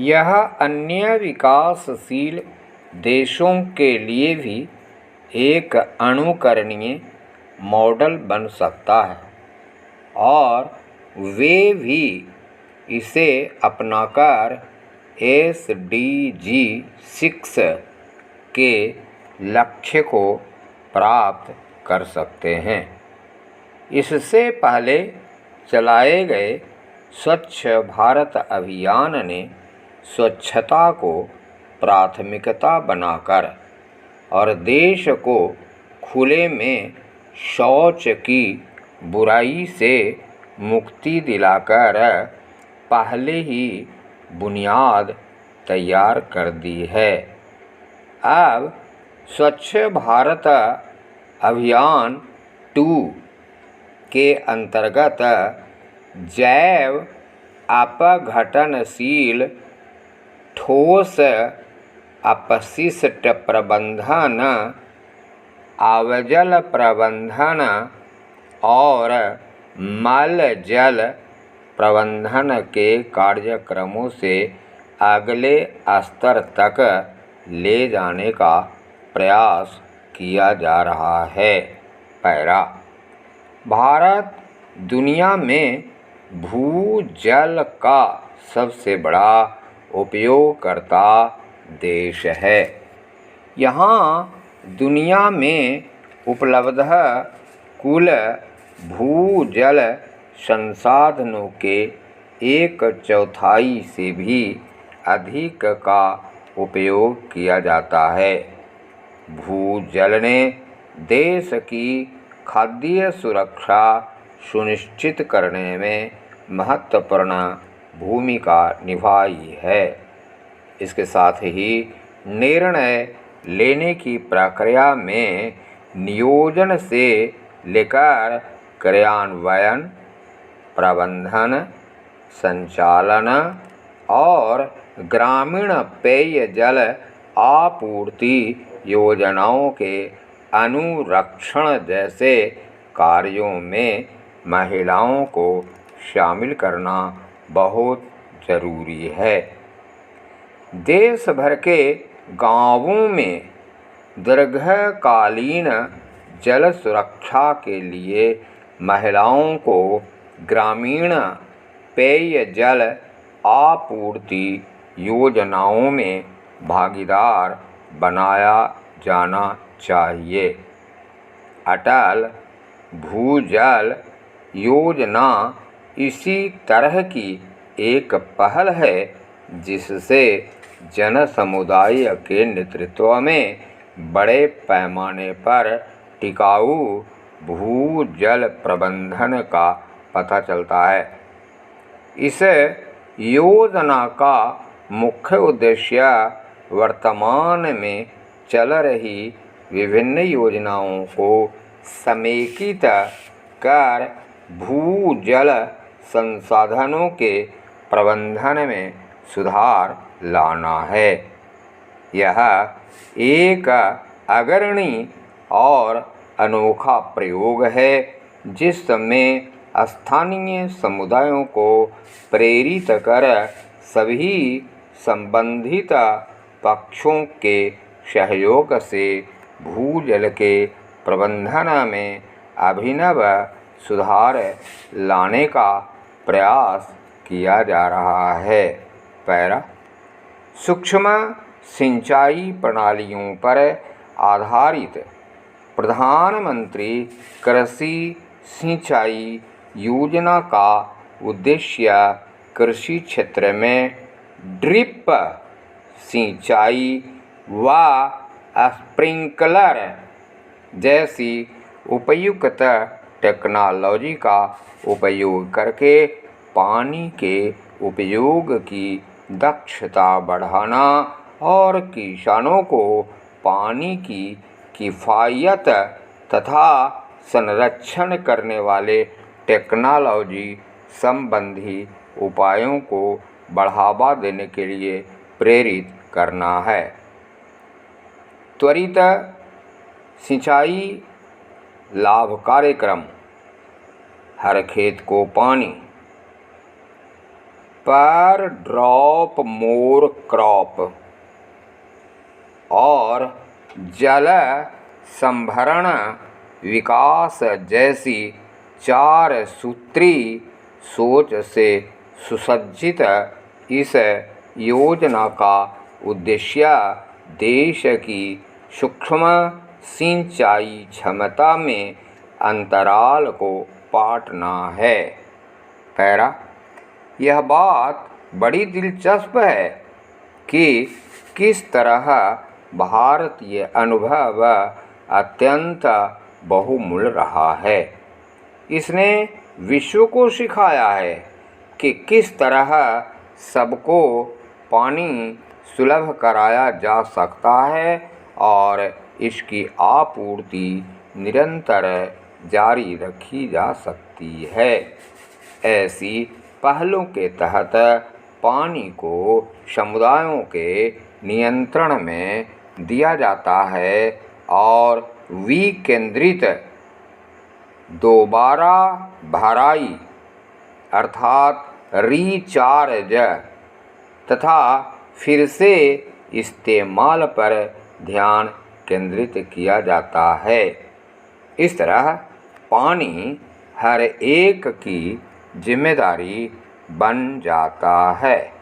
यह अन्य विकासशील देशों के लिए भी एक अनुकरणीय मॉडल बन सकता है और वे भी इसे अपनाकर SDG 6 के लक्ष्य को प्राप्त कर सकते हैं। इससे पहले चलाए गए स्वच्छ भारत अभियान ने स्वच्छता को प्राथमिकता बनाकर और देश को खुले में शौच की बुराई से मुक्ति दिलाकर पहले ही बुनियाद तैयार कर दी है। अब स्वच्छ भारत अभियान 2 के अंतर्गत जैव अपघटनशील ठोस अपशिष्ट प्रबंधन, अवजल प्रबंधन और मल जल प्रबंधन के कार्यक्रमों से अगले स्तर तक ले जाने का प्रयास किया जा रहा है। पैरा, भारत दुनिया में भूजल का सबसे बड़ा उपयोगकर्ता देश है। यहाँ दुनिया में उपलब्ध कुल भूजल संसाधनों के 1/4 से भी अधिक का उपयोग किया जाता है। भूजल ने देश की खाद्य सुरक्षा सुनिश्चित करने में महत्वपूर्ण भूमिका निभाई है। इसके साथ ही निर्णय लेने की प्रक्रिया में नियोजन से लेकर क्रियान्वयन, प्रबंधन, संचालन और ग्रामीण पेयजल आपूर्ति योजनाओं के अनुरक्षण जैसे कार्यों में महिलाओं को शामिल करना बहुत ज़रूरी है। देश भर के गांवों में दीर्घकालीन जल सुरक्षा के लिए महिलाओं को ग्रामीण पेयजल आपूर्ति योजनाओं में भागीदार बनाया जाना चाहिए। अटल भूजल योजना इसी तरह की एक पहल है जिससे जन समुदाय के नेतृत्व में बड़े पैमाने पर टिकाऊ भूजल प्रबंधन का पता चलता है। इस योजना का मुख्य उद्देश्य वर्तमान में चल रही विभिन्न योजनाओं को समेकित कर भूजल संसाधनों के प्रबंधन में सुधार लाना है। यह एक अग्रणी और अनोखा प्रयोग है जिसमें स्थानीय समुदायों को प्रेरित कर सभी संबंधित पक्षों के सहयोग से भूजल के प्रबंधन में अभिनव सुधार लाने का प्रयास किया जा रहा है। पैरा, सूक्ष्म सिंचाई प्रणालियों पर आधारित प्रधानमंत्री कृषि सिंचाई योजना का उद्देश्य कृषि क्षेत्र में ड्रिप सिंचाई व स्प्रिंकलर जैसी उपयुक्त टेक्नोलॉजी का उपयोग करके पानी के उपयोग की दक्षता बढ़ाना और किसानों को पानी की किफ़ायत तथा संरक्षण करने वाले टेक्नोलॉजी संबंधी उपायों को बढ़ावा देने के लिए प्रेरित करना है। त्वरित सिंचाई लाभ कार्यक्रम, हर खेत को पानी, पर ड्रॉप मोर क्रॉप और जल संभरण विकास जैसी 4 सूत्री सोच से सुसज्जित इस योजना का उद्देश्य देश की सूक्ष्म सिंचाई क्षमता में अंतराल को पाटना है। पैरा, यह बात बड़ी दिलचस्प है कि किस तरह भारतीय अनुभव अत्यंत बहुमूल्य रहा है। इसने विश्व को सिखाया है कि किस तरह सबको पानी सुलभ कराया जा सकता है और इसकी आपूर्ति निरंतर जारी रखी जा सकती है। ऐसी पहलों के तहत पानी को समुदायों के नियंत्रण में दिया जाता है और विकेंद्रित दोबारा भराई अर्थात रिचार्ज तथा फिर से इस्तेमाल पर ध्यान केंद्रित किया जाता है। इस तरह पानी हर एक की जिम्मेदारी बन जाता है।